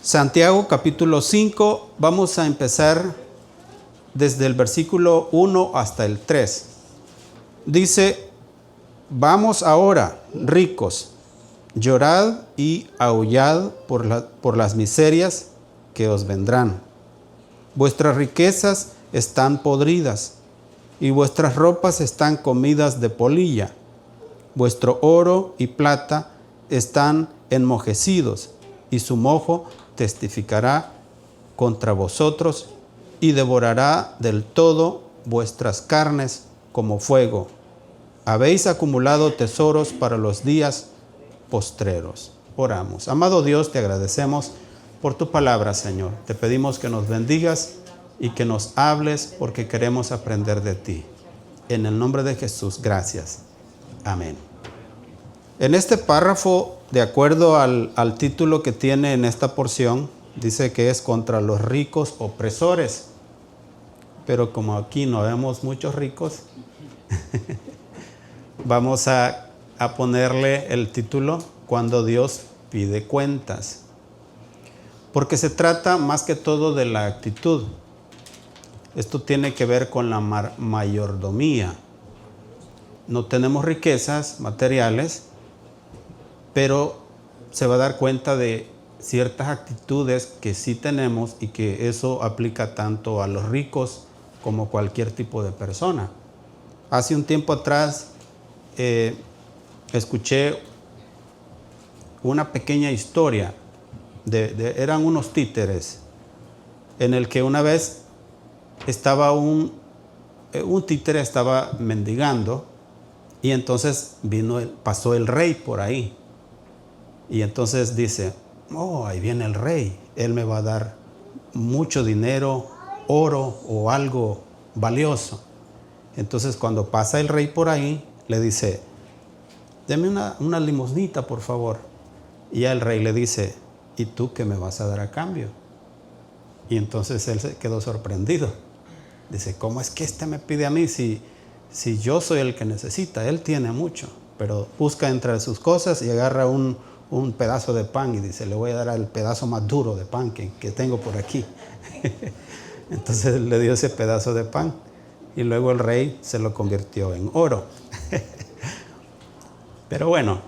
Santiago capítulo 5, vamos a empezar desde el versículo 1 hasta el 3. Dice: vamos ahora, ricos, llorad y aullad por las miserias que os vendrán. Vuestras riquezas están podridas y vuestras ropas están comidas de polilla. Vuestro oro y plata están enmojecidos, y su mojo testificará contra vosotros y devorará del todo vuestras carnes como fuego. Habéis acumulado tesoros para los días postreros. Oramos. Amado Dios, te agradecemos por tu palabra, Señor. Te pedimos que nos bendigas y que nos hables, porque queremos aprender de ti. En el nombre de Jesús, gracias. Amén. En este párrafo, de acuerdo al título que tiene en esta porción, dice que es contra los ricos opresores. Pero como aquí no vemos muchos ricos, vamos a ponerle el título: cuando Dios pide cuentas. Porque se trata más que todo de la actitud. Esto tiene que ver con la mayordomía. No tenemos riquezas materiales, pero se va a dar cuenta de ciertas actitudes que sí tenemos, y que eso aplica tanto a los ricos como cualquier tipo de persona. Hace un tiempo atrás escuché una pequeña historia. Eran unos títeres, en el que una vez estaba un títere estaba mendigando, y entonces pasó el rey por ahí. Y entonces dice: oh, ahí viene el rey, él me va a dar mucho dinero, oro o algo valioso. Entonces cuando pasa el rey por ahí, le dice: deme una limosnita, por favor. Y ya el rey le dice: ¿y tú qué me vas a dar a cambio? Y entonces él se quedó sorprendido. Dice: ¿cómo es que me pide a mí si yo soy el que necesita? Él tiene mucho. Pero busca entre sus cosas y agarra un pedazo de pan y dice: le voy a dar el pedazo más duro de pan que tengo por aquí. Entonces le dio ese pedazo de pan, y luego el rey se lo convirtió en oro. Pero bueno,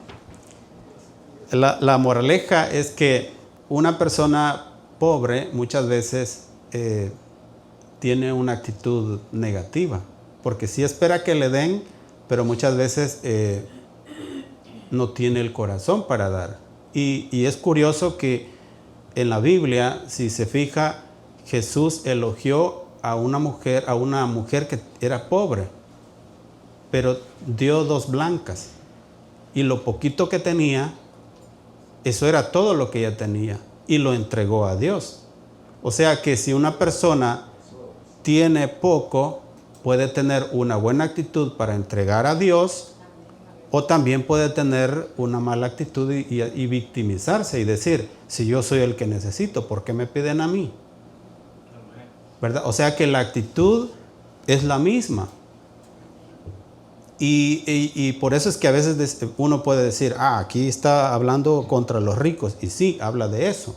la moraleja es que una persona pobre muchas veces tiene una actitud negativa, porque sí espera que le den, pero muchas veces no tiene el corazón para dar. Y es curioso que en la Biblia, si se fija, Jesús elogió a una mujer que era pobre, pero dio 2 blancas, y lo poquito que tenía, eso era todo lo que ella tenía, y lo entregó a Dios. O sea que si una persona tiene poco, puede tener una buena actitud para entregar a Dios, o también puede tener una mala actitud y victimizarse y decir: si yo soy el que necesito, ¿por qué me piden a mí? ¿Verdad? O sea que la actitud es la misma. Y por eso es que a veces uno puede decir: aquí está hablando contra los ricos. Y sí, habla de eso.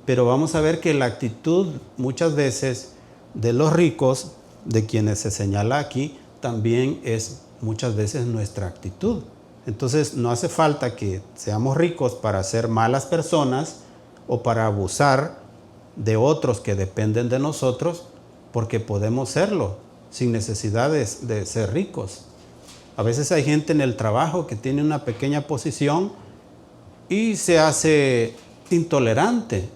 Pero vamos a ver que la actitud muchas veces de los ricos, de quienes se señala aquí, también es muchas veces nuestra actitud. Entonces no hace falta que seamos ricos para ser malas personas o para abusar de otros que dependen de nosotros, porque podemos serlo sin necesidad de ser ricos. A veces hay gente en el trabajo que tiene una pequeña posición y se hace intolerante,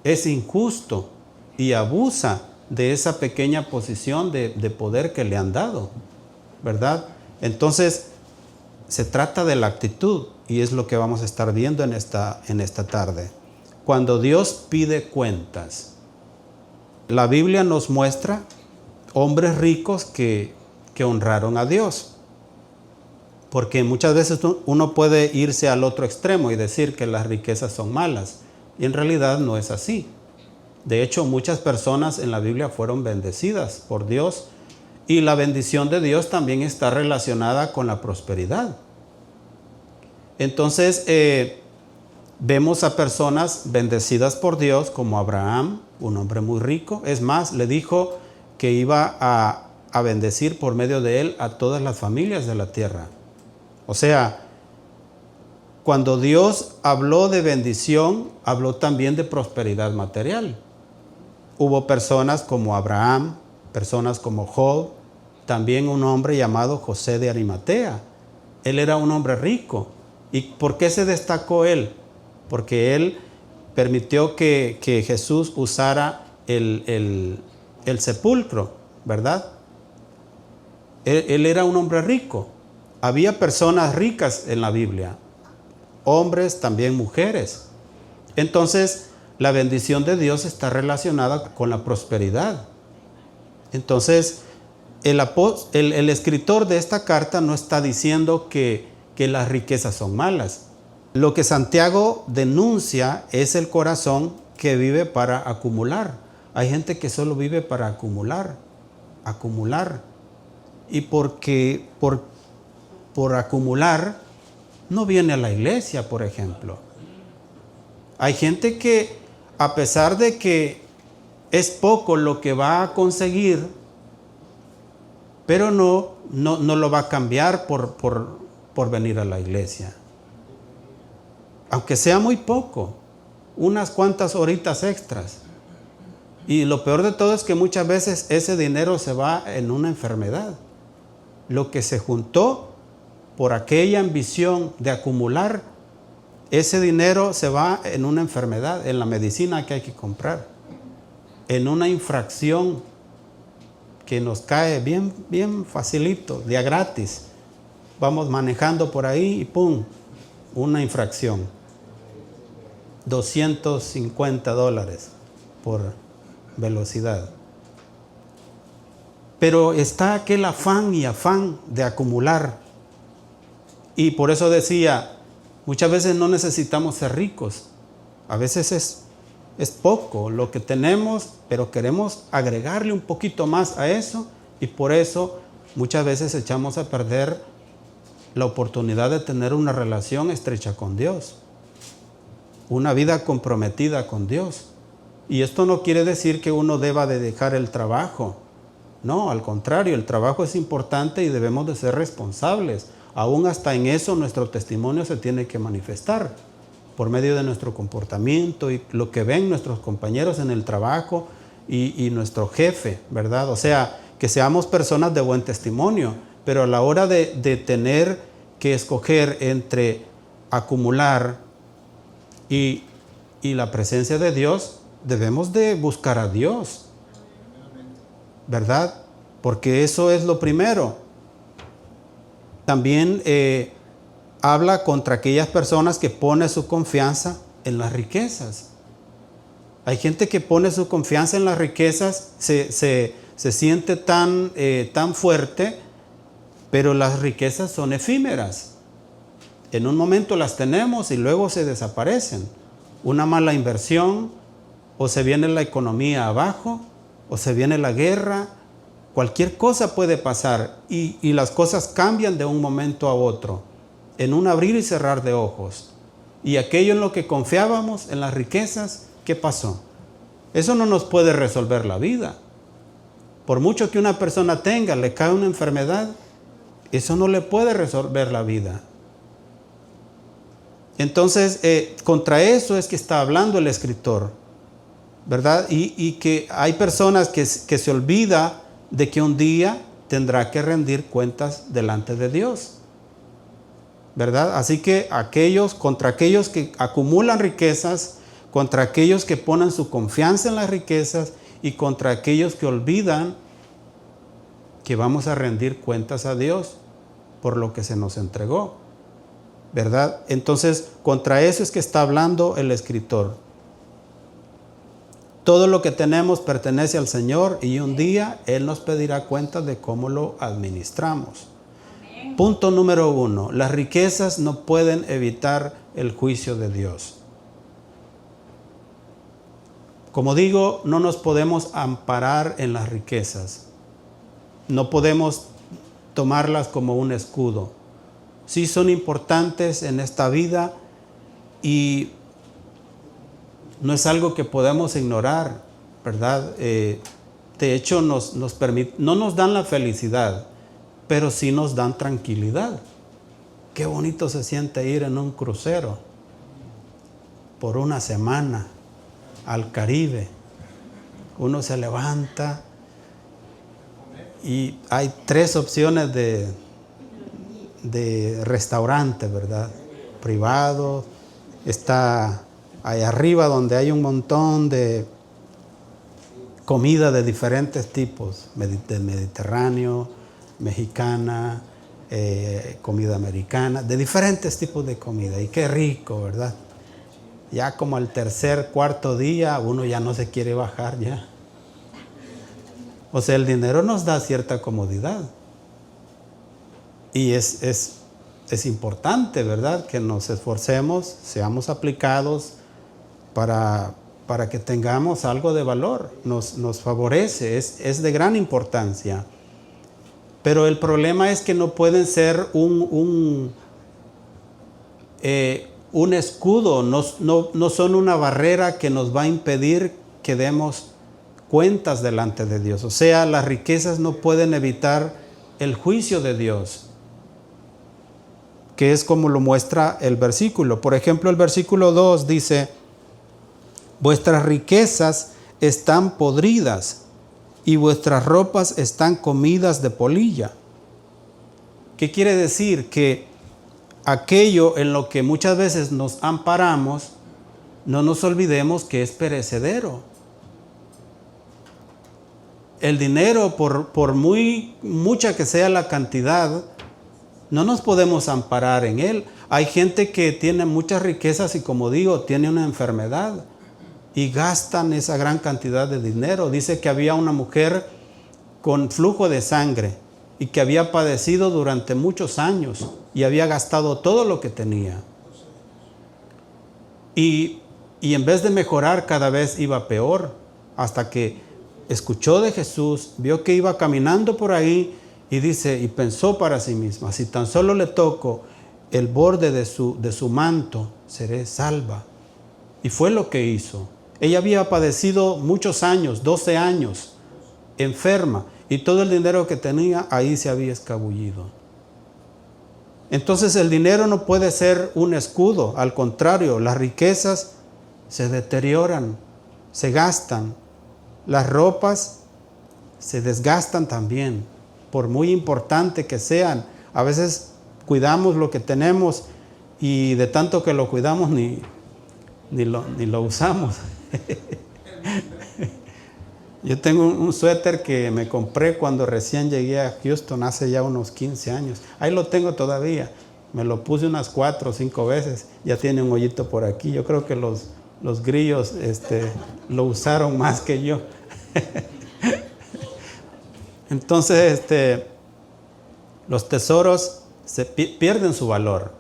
es injusto y abusa de esa pequeña posición de poder que le han dado, ¿verdad? Entonces se trata de la actitud, y es lo que vamos a estar viendo en esta tarde. Cuando Dios pide cuentas, la Biblia nos muestra hombres ricos que honraron a Dios. Porque muchas veces uno puede irse al otro extremo y decir que las riquezas son malas, y en realidad no es así. De hecho, muchas personas en la Biblia fueron bendecidas por Dios, y la bendición de Dios también está relacionada con la prosperidad. Entonces, Vemos a personas bendecidas por Dios como Abraham, un hombre muy rico. Es más, le dijo que iba a bendecir por medio de él a todas las familias de la tierra. O sea, cuando Dios habló de bendición, habló también de prosperidad material. Hubo personas como Abraham, personas como Job, también un hombre llamado José de Arimatea. Él era un hombre rico. ¿Y por qué se destacó él? Porque él permitió que Jesús usara el sepulcro, ¿verdad? Él era un hombre rico. Había personas ricas en la Biblia, hombres, también mujeres. Entonces, la bendición de Dios está relacionada con la prosperidad. Entonces, el escritor de esta carta no está diciendo que las riquezas son malas. Lo que Santiago denuncia es el corazón que vive para acumular. Hay gente que solo vive para acumular. Y porque por acumular no viene a la iglesia, por ejemplo. Hay gente que, a pesar de que es poco lo que va a conseguir, pero no lo va a cambiar por venir a la iglesia. Aunque sea muy poco, unas cuantas horitas extras. Y lo peor de todo es que muchas veces ese dinero se va en una enfermedad. Lo que se juntó por aquella ambición de acumular, ese dinero se va en una enfermedad, en la medicina que hay que comprar, en una infracción que nos cae bien facilito, día gratis. Vamos manejando por ahí y ¡pum! Una infracción. $250 por velocidad. Pero está aquel afán de acumular. Y por eso decía, muchas veces no necesitamos ser ricos. A veces es poco lo que tenemos, pero queremos agregarle un poquito más a eso. Y por eso muchas veces echamos a perder la oportunidad de tener una relación estrecha con Dios. Una vida comprometida con Dios. Y esto no quiere decir que uno deba de dejar el trabajo. No, al contrario, el trabajo es importante y debemos de ser responsables. Aún hasta en eso nuestro testimonio se tiene que manifestar por medio de nuestro comportamiento y lo que ven nuestros compañeros en el trabajo y nuestro jefe, ¿verdad? O sea, que seamos personas de buen testimonio, pero a la hora de tener que escoger entre acumular y la presencia de Dios, debemos de buscar a Dios, ¿verdad? Porque eso es lo primero. También habla contra aquellas personas que ponen su confianza en las riquezas. Hay gente que pone su confianza en las riquezas, se siente tan fuerte, pero las riquezas son efímeras. En un momento las tenemos y luego se desaparecen. Una mala inversión, o se viene la economía abajo, o se viene la guerra. Cualquier cosa puede pasar y las cosas cambian de un momento a otro, en un abrir y cerrar de ojos. Y aquello en lo que confiábamos, en las riquezas, ¿qué pasó? Eso no nos puede resolver la vida. Por mucho que una persona tenga, le cae una enfermedad, eso no le puede resolver la vida. Entonces, contra eso es que está hablando el escritor, ¿verdad? Y que hay personas que se olvida de que un día tendrá que rendir cuentas delante de Dios, ¿verdad? Así que contra aquellos que acumulan riquezas, contra aquellos que ponen su confianza en las riquezas y contra aquellos que olvidan que vamos a rendir cuentas a Dios por lo que se nos entregó, ¿verdad? Entonces, contra eso es que está hablando el escritor. Todo lo que tenemos pertenece al Señor y un día Él nos pedirá cuenta de cómo lo administramos. Amén. Punto número 1. Las riquezas no pueden evitar el juicio de Dios. Como digo, no nos podemos amparar en las riquezas. No podemos tomarlas como un escudo. Sí son importantes en esta vida y no es algo que podemos ignorar, ¿verdad? De hecho, no nos dan la felicidad, pero sí nos dan tranquilidad. Qué bonito se siente ir en un crucero por una semana al Caribe. Uno se levanta y hay 3 opciones de restaurante, ¿verdad? Privado. Está ahí arriba donde hay un montón de comida de diferentes tipos, del Mediterráneo, mexicana, comida americana, de diferentes tipos de comida. Y qué rico, ¿verdad? Ya como al tercer, cuarto día, uno ya no se quiere bajar ya. O sea, el dinero nos da cierta comodidad. Y es importante, ¿verdad? Que nos esforcemos, seamos aplicados para que tengamos algo de valor. Nos favorece, es de gran importancia. Pero el problema es que no pueden ser un escudo, no son una barrera que nos va a impedir que demos cuentas delante de Dios. O sea, las riquezas no pueden evitar el juicio de Dios, que es como lo muestra el versículo. Por ejemplo, el versículo 2 dice: vuestras riquezas están podridas y vuestras ropas están comidas de polilla. ¿Qué quiere decir? Que aquello en lo que muchas veces nos amparamos, no nos olvidemos que es perecedero. El dinero, por muy mucha que sea la cantidad, no nos podemos amparar en él. Hay gente que tiene muchas riquezas y, como digo, tiene una enfermedad y gastan esa gran cantidad de dinero. Dice que había una mujer con flujo de sangre y que había padecido durante muchos años y había gastado todo lo que tenía. Y en vez de mejorar, cada vez iba peor, hasta que escuchó de Jesús, vio que iba caminando por ahí y dice, y pensó para sí misma: si tan solo le toco el borde de su manto, seré salva. Y fue lo que hizo. Ella había padecido muchos años, 12 años, enferma, y todo el dinero que tenía ahí se había escabullido. Entonces el dinero no puede ser un escudo, al contrario, las riquezas se deterioran, se gastan, las ropas se desgastan también, por muy importante que sean. A veces cuidamos lo que tenemos y de tanto que lo cuidamos ni lo usamos. Yo tengo un suéter que me compré cuando recién llegué a Houston hace ya unos 15 años. Ahí lo tengo todavía. Me lo puse unas 4 o 5 veces. Ya tiene un hoyito por aquí. Yo creo que los grillos lo usaron más que yo. Entonces, los tesoros pierden su valor.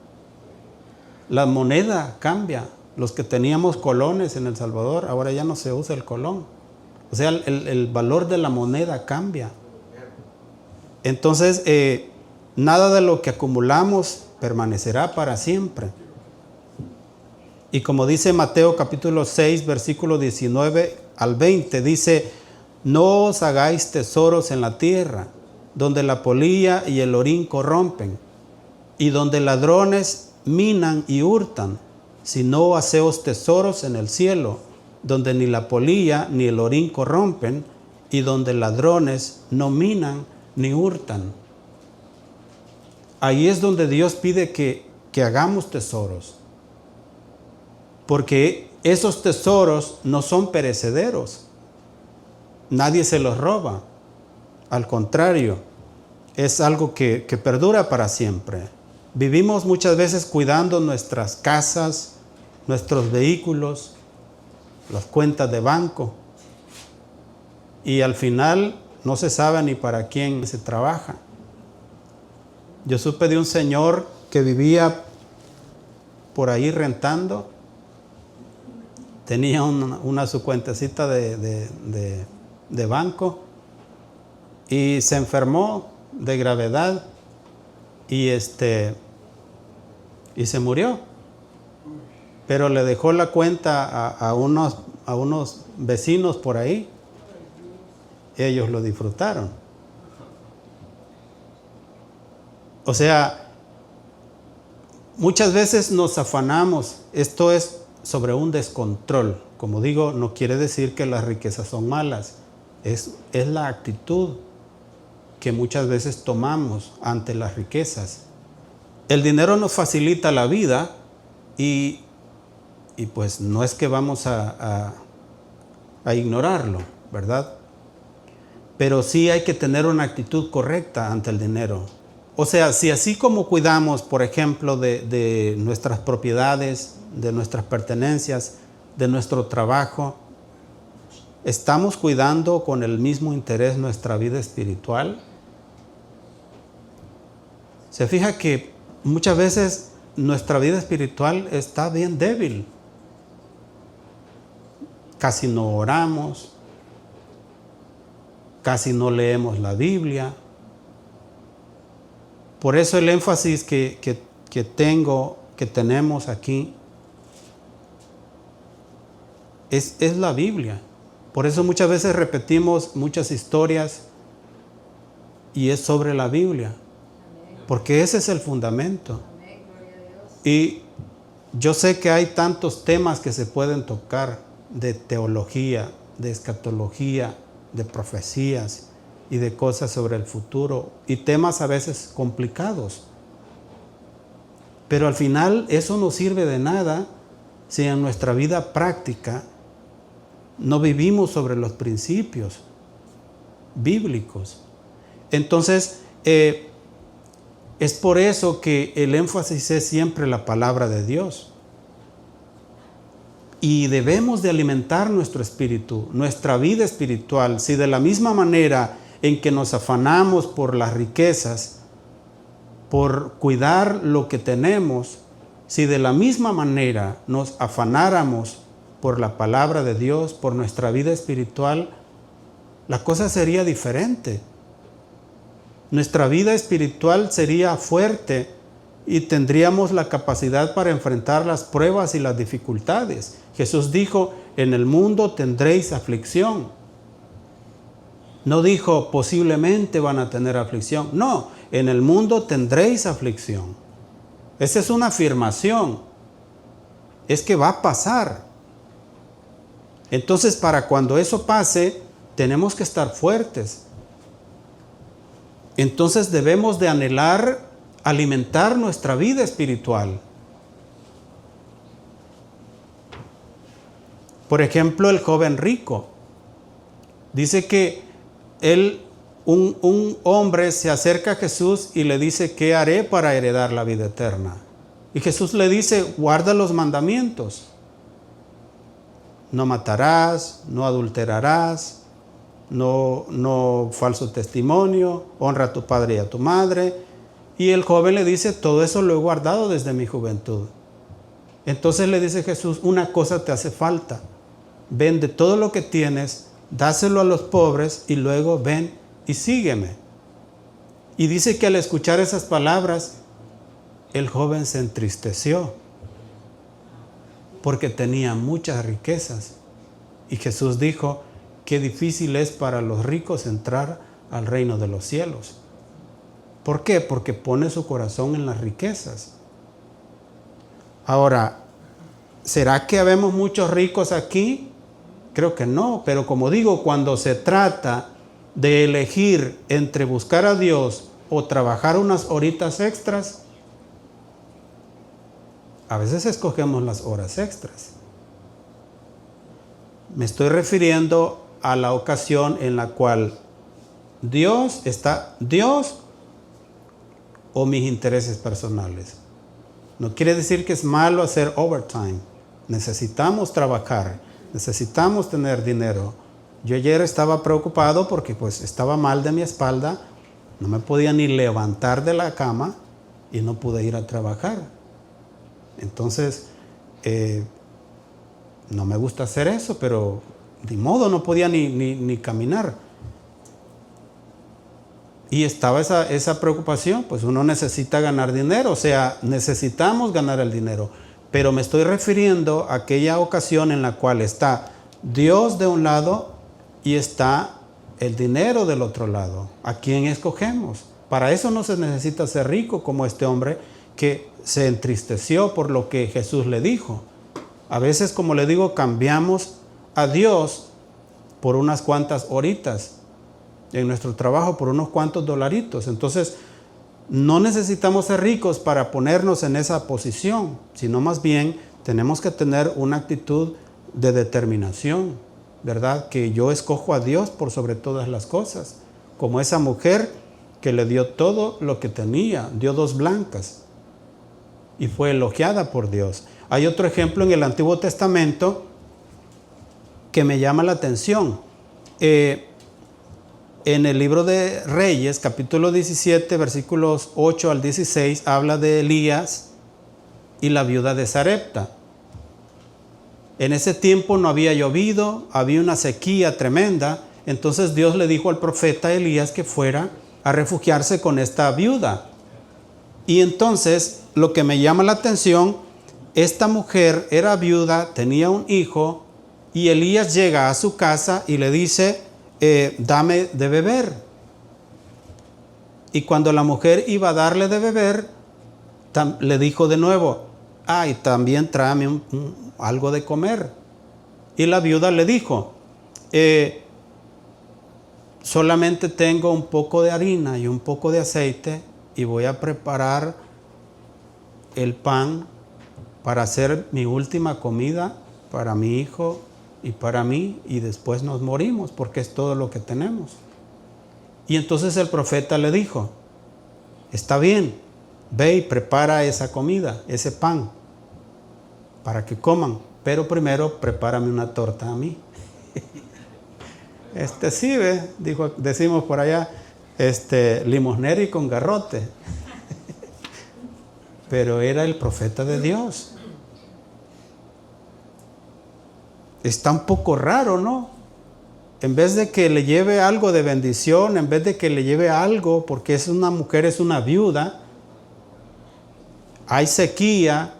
La moneda cambia. Los que teníamos colones en El Salvador, ahora ya no se usa el colón. O sea, el valor de la moneda cambia. Entonces, nada de lo que acumulamos permanecerá para siempre. Y como dice Mateo capítulo 6, versículo 19 al 20, dice: no os hagáis tesoros en la tierra, donde la polilla y el orín corrompen, y donde ladrones minan y hurtan, sino haceos tesoros en el cielo, donde ni la polilla ni el orín corrompen, y donde ladrones no minan ni hurtan. Ahí es donde Dios pide que hagamos tesoros, porque esos tesoros no son perecederos. Nadie se los roba. Al contrario, es algo que perdura para siempre. Vivimos muchas veces cuidando nuestras casas, nuestros vehículos, las cuentas de banco, y al final no se sabe ni para quién se trabaja. Yo supe de un señor que vivía por ahí rentando, tenía su cuentecita de banco, y se enfermó de gravedad y se murió. pero le dejó la cuenta a unos vecinos por ahí. Ellos lo disfrutaron. O sea, muchas veces nos afanamos. Esto es sobre un descontrol. Como digo, no quiere decir que las riquezas son malas. Es la actitud que muchas veces tomamos ante las riquezas. El dinero nos facilita la vida y pues no es que vamos a ignorarlo, ¿verdad? Pero sí hay que tener una actitud correcta ante el dinero. O sea, si así como cuidamos, por ejemplo, de nuestras propiedades, de nuestras pertenencias, de nuestro trabajo, ¿estamos cuidando con el mismo interés nuestra vida espiritual? Se fija que muchas veces nuestra vida espiritual está bien débil. Casi no oramos, casi no leemos la Biblia. Por eso el énfasis que tenemos aquí es la Biblia. Por eso muchas veces repetimos muchas historias y es sobre la Biblia. Porque ese es el fundamento. Y yo sé que hay tantos temas que se pueden tocar de teología, de escatología, de profecías y de cosas sobre el futuro y temas a veces complicados. Pero al final eso no sirve de nada si en nuestra vida práctica no vivimos sobre los principios bíblicos. Entonces, es por eso que el énfasis es siempre la palabra de Dios. Y debemos de alimentar nuestro espíritu, nuestra vida espiritual. Si de la misma manera en que nos afanamos por las riquezas, por cuidar lo que tenemos, si de la misma manera nos afanáramos por la palabra de Dios, por nuestra vida espiritual, la cosa sería diferente. Nuestra vida espiritual sería fuerte y tendríamos la capacidad para enfrentar las pruebas y las dificultades. Jesús dijo, en el mundo tendréis aflicción. No dijo, posiblemente van a tener aflicción. No, en el mundo tendréis aflicción. Esa es una afirmación. Es que va a pasar. Entonces, para cuando eso pase, tenemos que estar fuertes. Entonces debemos de anhelar alimentar nuestra vida espiritual. Por ejemplo, el joven rico. Dice que un hombre se acerca a Jesús y le dice, ¿qué haré para heredar la vida eterna? Y Jesús le dice, guarda los mandamientos. No matarás, no adulterarás, no falso testimonio, honra a tu padre y a tu madre. Y el joven le dice, todo eso lo he guardado desde mi juventud. Entonces le dice Jesús, una cosa te hace falta. Vende todo lo que tienes, dáselo a los pobres y luego ven y sígueme. Y dice que al escuchar esas palabras, el joven se entristeció porque tenía muchas riquezas. Y Jesús dijo, qué difícil es para los ricos entrar al reino de los cielos. ¿Por qué? Porque pone su corazón en las riquezas. Ahora, ¿será que habemos muchos ricos aquí? Creo que no, pero como digo, cuando se trata de elegir entre buscar a Dios o trabajar unas horitas extras, a veces escogemos las horas extras. Me estoy refiriendo a la ocasión en la cual Dios o mis intereses personales. No quiere decir que es malo hacer overtime. Necesitamos trabajar, necesitamos tener dinero. Yo ayer estaba preocupado porque pues estaba mal de mi espalda, no me podía ni levantar de la cama y no pude ir a trabajar. Entonces, no me gusta hacer eso, pero de modo no podía ni caminar. Y estaba esa preocupación, pues uno necesita ganar dinero, o sea, necesitamos ganar el dinero. Pero me estoy refiriendo a aquella ocasión en la cual está Dios de un lado y está el dinero del otro lado. ¿A quién escogemos? Para eso no se necesita ser rico como este hombre que se entristeció por lo que Jesús le dijo. A veces, como le digo, cambiamos a Dios por unas cuantas horitas en nuestro trabajo, por unos cuantos dolaritos. Entonces, no necesitamos ser ricos para ponernos en esa posición, sino más bien tenemos que tener una actitud de determinación, ¿verdad? Que yo escojo a Dios por sobre todas las cosas, como esa mujer que le dio todo lo que tenía, dio 2 blancas y fue elogiada por Dios. Hay otro ejemplo en el Antiguo Testamento que me llama la atención. En el libro de Reyes, capítulo 17, versículos 8 al 16, habla de Elías y la viuda de Sarepta. En ese tiempo no había llovido, había una sequía tremenda. Entonces Dios le dijo al profeta Elías que fuera a refugiarse con esta viuda. Y entonces lo que me llama la atención, esta mujer era viuda, tenía un hijo, y Elías llega a su casa y le dice, dame de beber. Y cuando la mujer iba a darle de beber, le dijo de nuevo, y también tráeme algo de comer. Y la viuda le dijo, solamente tengo un poco de harina y un poco de aceite y voy a preparar el pan para hacer mi última comida para mi hijo y para mí, y después nos morimos porque es todo lo que tenemos. Y entonces el profeta le dijo, está bien, ve y prepara esa comida, ese pan, para que coman, pero primero prepárame una torta a mí. Sí, ve, decimos por allá, limosnero y con garrote. Pero era el profeta de Dios. Está un poco raro, ¿no? En vez de que le lleve algo de bendición, en vez de que le lleve algo, porque es una mujer, es una viuda, hay sequía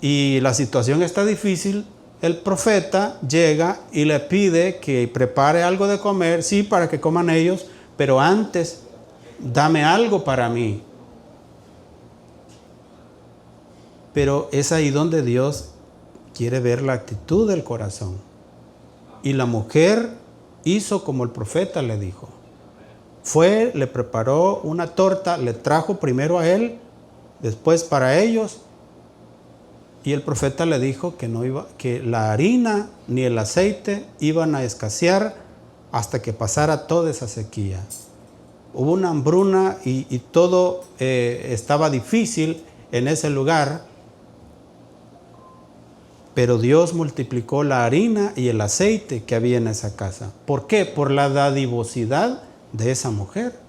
y la situación está difícil, el profeta llega y le pide que prepare algo de comer, sí, para que coman ellos, pero antes, dame algo para mí. Pero es ahí donde Dios quiere ver la actitud del corazón. Y la mujer hizo como el profeta le dijo. Fue, le preparó una torta, le trajo primero a él, después para ellos. Y el profeta le dijo que la harina ni el aceite iban a escasear hasta que pasara toda esa sequía. Hubo una hambruna y todo estaba difícil en ese lugar. Pero Dios multiplicó la harina y el aceite que había en esa casa. ¿Por qué? Por la dadivosidad de esa mujer.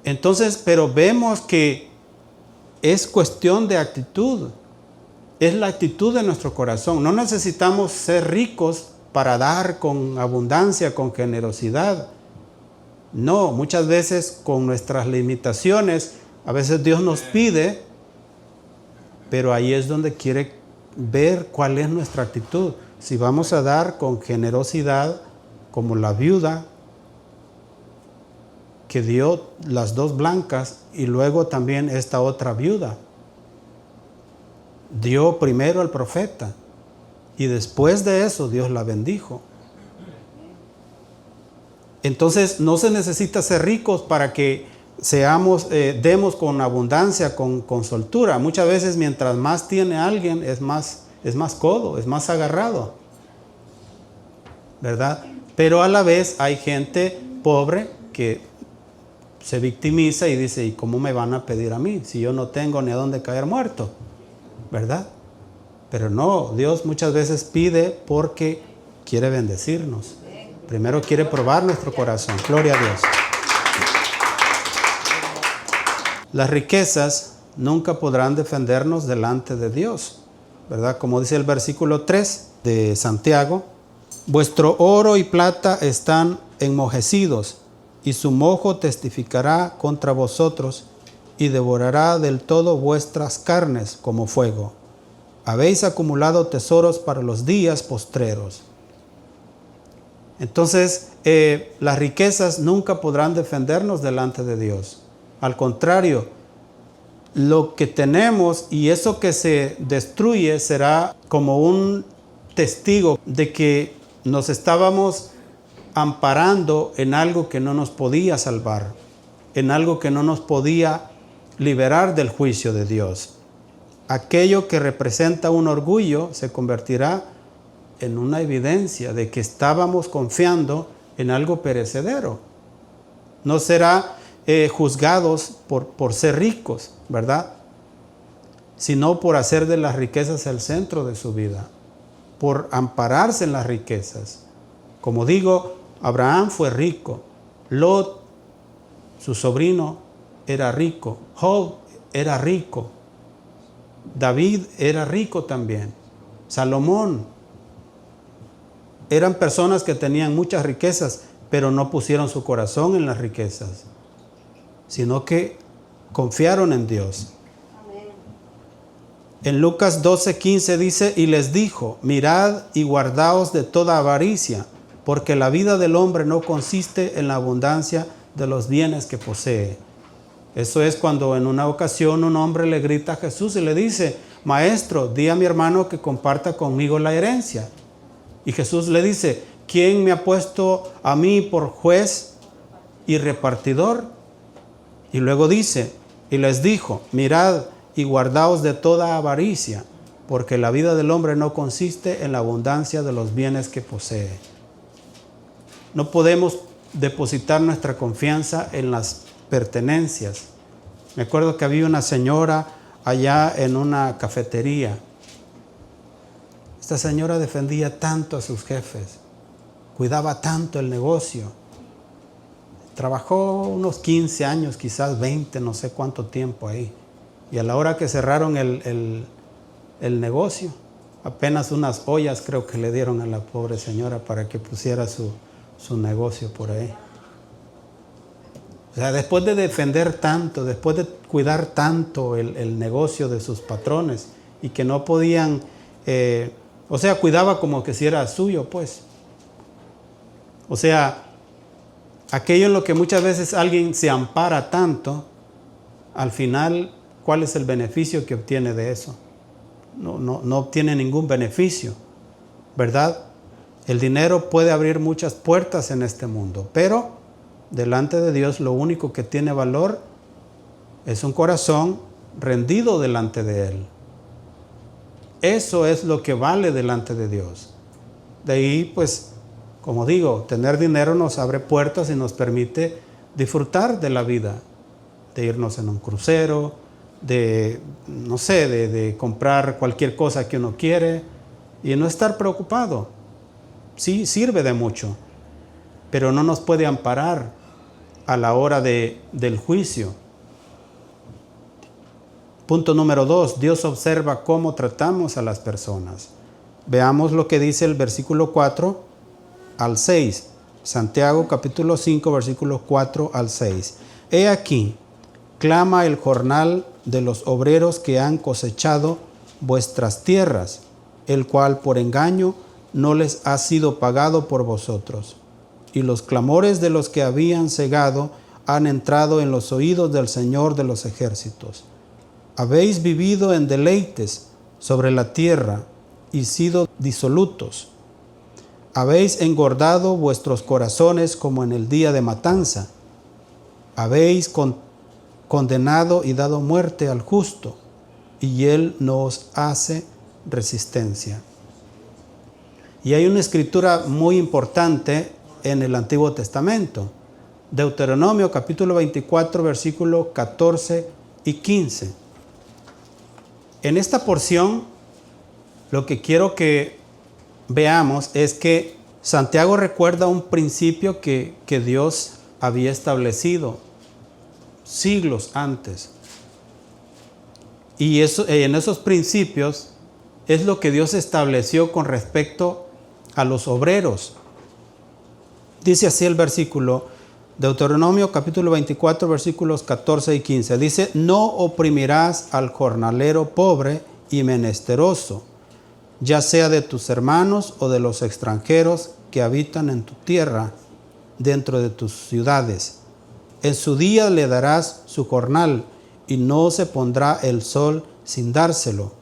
Entonces, pero vemos que es cuestión de actitud. Es la actitud de nuestro corazón. No necesitamos ser ricos para dar con abundancia, con generosidad. No, muchas veces con nuestras limitaciones, a veces Dios nos pide, pero ahí es donde quiere ver cuál es nuestra actitud. Si vamos a dar con generosidad, como la viuda que dio las 2 blancas, y luego también esta otra viuda dio primero al profeta y después de eso Dios la bendijo. Entonces no se necesita ser ricos para que demos con abundancia, con soltura. Muchas veces mientras más tiene alguien es más codo, es más agarrado, ¿verdad? Pero a la vez hay gente pobre que se victimiza y dice, ¿y cómo me van a pedir a mí si yo no tengo ni a dónde caer muerto? ¿Verdad? Pero no, Dios muchas veces pide porque quiere bendecirnos. Primero quiere probar nuestro corazón. Gloria a Dios. Las riquezas nunca podrán defendernos delante de Dios, ¿verdad? Como dice el versículo 3 de Santiago, vuestro oro y plata están enmojecidos, y su mojo testificará contra vosotros, y devorará del todo vuestras carnes como fuego. Habéis acumulado tesoros para los días postreros. Entonces, las riquezas nunca podrán defendernos delante de Dios. Al contrario, lo que tenemos y eso que se destruye será como un testigo de que nos estábamos amparando en algo que no nos podía salvar, en algo que no nos podía liberar del juicio de Dios. Aquello que representa un orgullo se convertirá en una evidencia de que estábamos confiando en algo perecedero. No será juzgados por ser ricos, ¿verdad? Sino por hacer de las riquezas el centro de su vida, por ampararse en las riquezas. Como digo, Abraham fue rico, Lot, su sobrino, era rico, Job era rico, David era rico también, Salomón. Eran personas que tenían muchas riquezas, pero no pusieron su corazón en las riquezas, sino que confiaron en Dios. Amén. En Lucas 12:15 dice, y les dijo, mirad y guardaos de toda avaricia, porque la vida del hombre no consiste en la abundancia de los bienes que posee. Eso es cuando en una ocasión un hombre le grita a Jesús y le dice, maestro, di a mi hermano que comparta conmigo la herencia. Y Jesús le dice, ¿quién me ha puesto a mí por juez y repartidor? Y luego dice, y les dijo, mirad y guardaos de toda avaricia, porque la vida del hombre no consiste en la abundancia de los bienes que posee. No podemos depositar nuestra confianza en las pertenencias. Me acuerdo que había una señora allá en una cafetería. Esta señora defendía tanto a sus jefes, cuidaba tanto el negocio. Trabajó unos 15 años, quizás 20, no sé cuánto tiempo ahí. Y a la hora que cerraron el negocio, apenas unas ollas creo que le dieron a la pobre señora para que pusiera su negocio por ahí. O sea, después de defender tanto, después de cuidar tanto el negocio de sus patrones y que no podían, o sea, cuidaba como que si era suyo, pues. O sea, aquello en lo que muchas veces alguien se ampara tanto, al final, ¿cuál es el beneficio que obtiene de eso? No obtiene ningún beneficio, ¿verdad? El dinero puede abrir muchas puertas en este mundo, pero delante de Dios lo único que tiene valor es un corazón rendido delante de Él. Eso es lo que vale delante de Dios. De ahí, pues, como digo, tener dinero nos abre puertas y nos permite disfrutar de la vida, de irnos en un crucero, de comprar cualquier cosa que uno quiere y no estar preocupado. Sí, sirve de mucho, pero no nos puede amparar a la hora del juicio. Punto número 2, Dios observa cómo tratamos a las personas. Veamos lo que dice el versículo 4 al 6. Santiago capítulo 5, versículos 4 al 6. He aquí, clama el jornal de los obreros que han cosechado vuestras tierras, el cual por engaño no les ha sido pagado por vosotros. Y los clamores de los que habían cegado han entrado en los oídos del Señor de los ejércitos. Habéis vivido en deleites sobre la tierra y sido disolutos. Habéis engordado vuestros corazones como en el día de matanza. Habéis condenado y dado muerte al justo, y él no os hace resistencia. Y hay una escritura muy importante en el Antiguo Testamento. Deuteronomio capítulo 24, versículos 14 y 15. En esta porción, lo que quiero que veamos es que Santiago recuerda un principio que Dios había establecido siglos antes. Y en esos principios es lo que Dios estableció con respecto a los obreros. Dice así el versículo: Deuteronomio capítulo 24, versículos 14 y 15. Dice, no oprimirás al jornalero pobre y menesteroso, ya sea de tus hermanos o de los extranjeros que habitan en tu tierra, dentro de tus ciudades. En su día le darás su jornal, y no se pondrá el sol sin dárselo,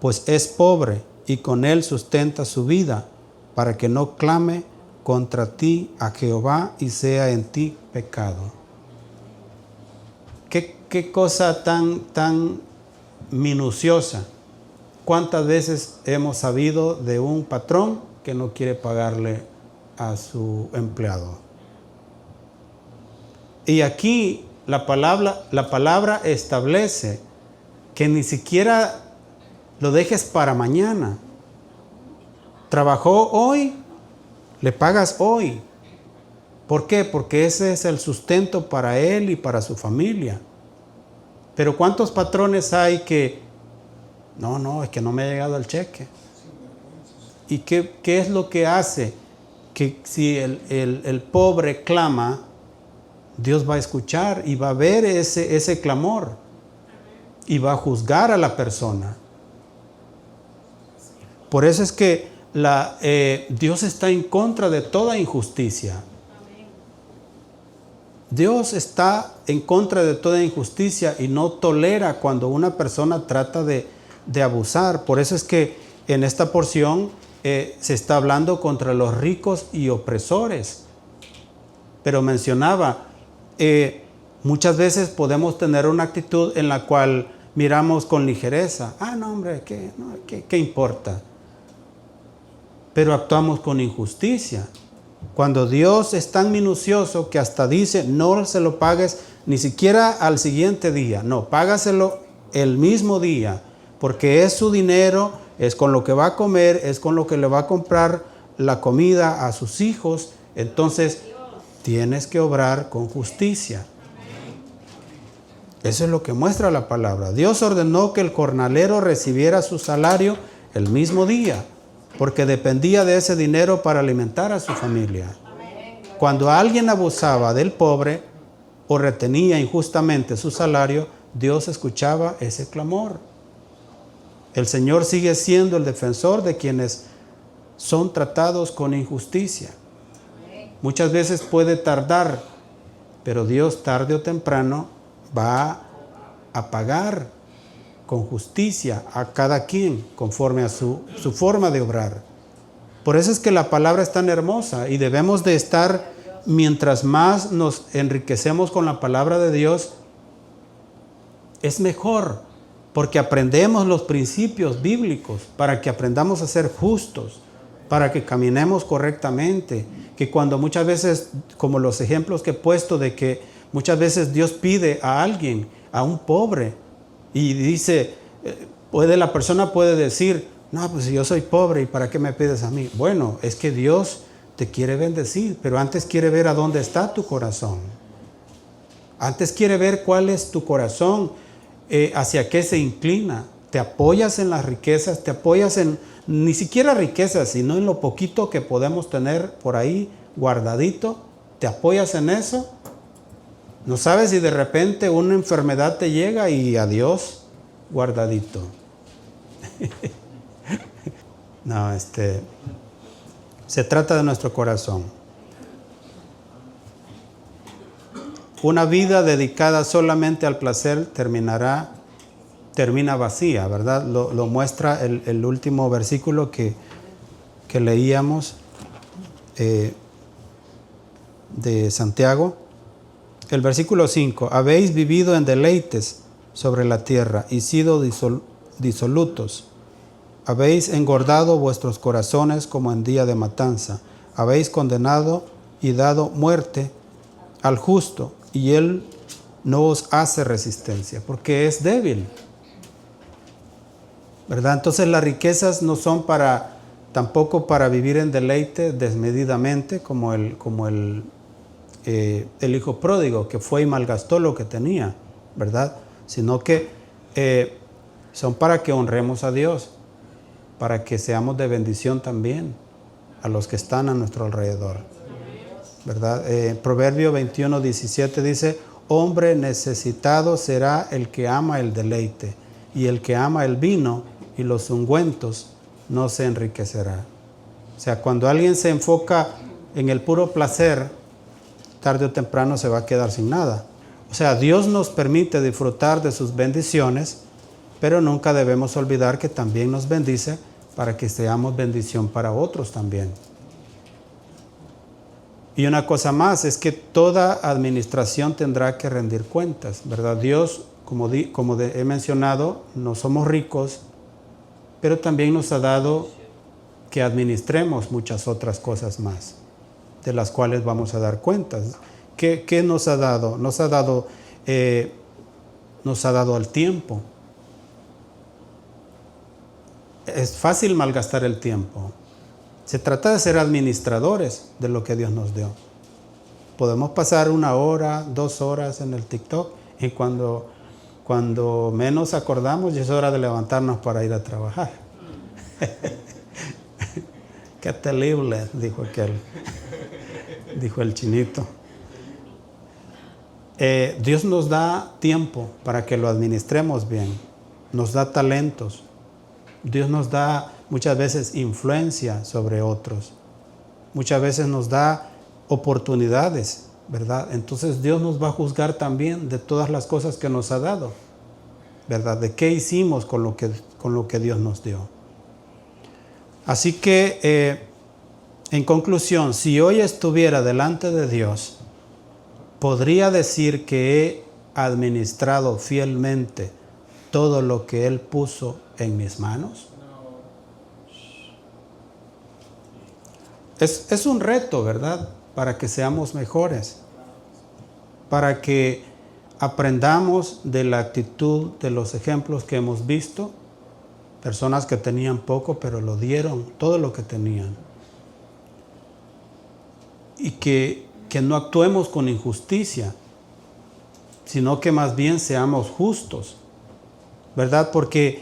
pues es pobre, y con él sustenta su vida, para que no clame contra ti a Jehová y sea en ti pecado. ¿Qué cosa tan minuciosa? ¿Cuántas veces hemos sabido de un patrón que no quiere pagarle a su empleado? Y aquí la palabra establece que ni siquiera lo dejes para mañana. Trabajó hoy, le pagas hoy. ¿Por qué? Porque ese es el sustento para él y para su familia. Pero ¿cuántos patrones hay que, no, es que no me ha llegado el cheque? ¿Y qué es lo que hace? Que si el pobre clama, Dios va a escuchar y va a ver ese clamor y va a juzgar a la persona. Por eso es que Dios está en contra de toda injusticia. Dios está en contra de toda injusticia y no tolera cuando una persona trata de abusar. Por eso es que en esta porción se está hablando contra los ricos y opresores. Pero mencionaba, muchas veces podemos tener una actitud en la cual miramos con ligereza. No, hombre, ¿qué importa? Pero actuamos con injusticia. Cuando Dios es tan minucioso que hasta dice, no se lo pagues ni siquiera al siguiente día. No, págaselo el mismo día, porque es su dinero, es con lo que va a comer, es con lo que le va a comprar la comida a sus hijos. Entonces, tienes que obrar con justicia. Eso es lo que muestra la palabra. Dios ordenó que el jornalero recibiera su salario el mismo día, porque dependía de ese dinero para alimentar a su familia. Cuando alguien abusaba del pobre o retenía injustamente su salario, Dios escuchaba ese clamor. El Señor sigue siendo el defensor de quienes son tratados con injusticia. Muchas veces puede tardar, pero Dios tarde o temprano va a pagar con justicia a cada quien conforme a su forma de obrar. Por eso es que la palabra es tan hermosa y debemos de estar, mientras más nos enriquecemos con la palabra de Dios, es mejor, porque aprendemos los principios bíblicos para que aprendamos a ser justos, para que caminemos correctamente, que cuando muchas veces, como los ejemplos que he puesto de que muchas veces Dios pide a alguien, a un pobre, y dice, la persona puede decir, no, pues yo soy pobre, ¿y para qué me pides a mí? Bueno, es que Dios te quiere bendecir, pero antes quiere ver a dónde está tu corazón. Antes quiere ver cuál es tu corazón, hacia qué se inclina. Te apoyas en las riquezas, te apoyas en, ni siquiera riquezas, sino en lo poquito que podemos tener por ahí guardadito. Te apoyas en eso. No sabes si de repente una enfermedad te llega y adiós, guardadito. No, se trata de nuestro corazón. Una vida dedicada solamente al placer termina vacía, ¿verdad? Lo muestra el último versículo que leíamos de Santiago. El versículo 5, habéis vivido en deleites sobre la tierra y sido disolutos. Habéis engordado vuestros corazones como en día de matanza. Habéis condenado y dado muerte al justo, y él no os hace resistencia, porque es débil. ¿Verdad? Entonces las riquezas no son tampoco para vivir en deleite desmedidamente, como el hijo pródigo que fue y malgastó lo que tenía, ¿verdad? Sino que son para que honremos a Dios, para que seamos de bendición también a los que están a nuestro alrededor. ¿verdad? Proverbio 21:17 dice, hombre necesitado será el que ama el deleite, y el que ama el vino y los ungüentos no se enriquecerá. O sea, cuando alguien se enfoca en el puro placer, tarde o temprano se va a quedar sin nada. O sea, Dios nos permite disfrutar de sus bendiciones, pero nunca debemos olvidar que también nos bendice para que seamos bendición para otros también. Y una cosa más es que toda administración tendrá que rendir cuentas, ¿verdad? Dios, como he mencionado, no somos ricos, pero también nos ha dado que administremos muchas otras cosas más, de las cuales vamos a dar cuentas. ¿Qué nos ha dado? Nos ha dado el tiempo. Es fácil malgastar el tiempo. Se trata de ser administradores de lo que Dios nos dio. Podemos pasar 1 hora, 2 horas en el TikTok y cuando menos acordamos ya es hora de levantarnos para ir a trabajar. Qué terrible, dijo el chinito. Dios nos da tiempo para que lo administremos bien. Nos da talentos. Dios nos da muchas veces influencia sobre otros. Muchas veces nos da oportunidades, ¿verdad? Entonces Dios nos va a juzgar también de todas las cosas que nos ha dado, ¿verdad? De qué hicimos con lo que Dios nos dio. Así que, en conclusión, si hoy estuviera delante de Dios, ¿podría decir que he administrado fielmente todo lo que Él puso en mis manos? Es un reto, ¿verdad? Para que seamos mejores, para que aprendamos de la actitud de los ejemplos que hemos visto, personas que tenían poco pero lo dieron todo lo que tenían, y que no actuemos con injusticia, sino que más bien seamos justos, ¿verdad? Porque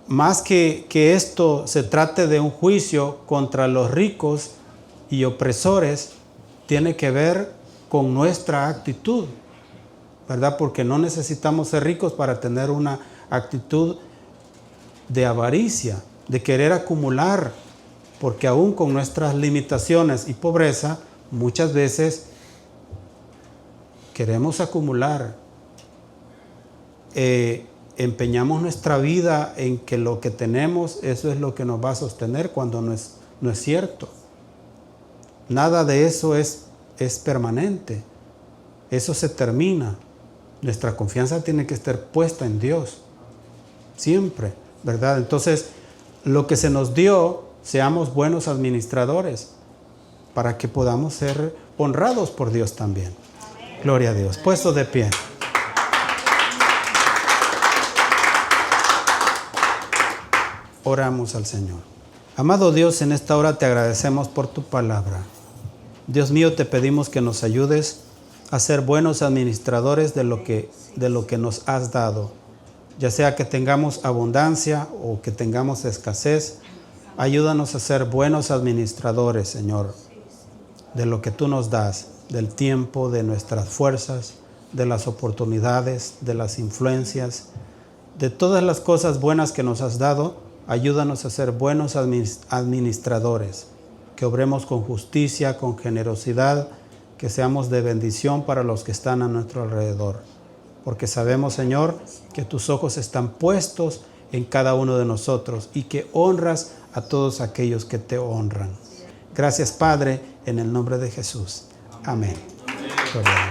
más que esto se trate de un juicio contra los ricos y opresores, tiene que ver con nuestra actitud, ¿verdad? Porque no necesitamos ser ricos para tener una actitud de avaricia, de querer acumular, porque aún con nuestras limitaciones y pobreza, muchas veces queremos acumular. Empeñamos nuestra vida en que lo que tenemos, eso es lo que nos va a sostener, cuando no es cierto. Nada de eso es permanente. Eso se termina. Nuestra confianza tiene que estar puesta en Dios, siempre, ¿verdad? Entonces, lo que se nos dio, seamos buenos administradores, para que podamos ser honrados por Dios también. Amén. Gloria a Dios. Puestos de pie. Oramos al Señor. Amado Dios, en esta hora te agradecemos por tu palabra. Dios mío, te pedimos que nos ayudes a ser buenos administradores de lo que nos has dado. Ya sea que tengamos abundancia o que tengamos escasez, ayúdanos a ser buenos administradores, Señor, de lo que tú nos das, del tiempo, de nuestras fuerzas, de las oportunidades, de las influencias, de todas las cosas buenas que nos has dado. Ayúdanos a ser buenos administradores, que obremos con justicia, con generosidad, que seamos de bendición para los que están a nuestro alrededor. Porque sabemos, Señor, que tus ojos están puestos en cada uno de nosotros y que honras a todos aquellos que te honran. Gracias, Padre, en el nombre de Jesús. Amén. Amén.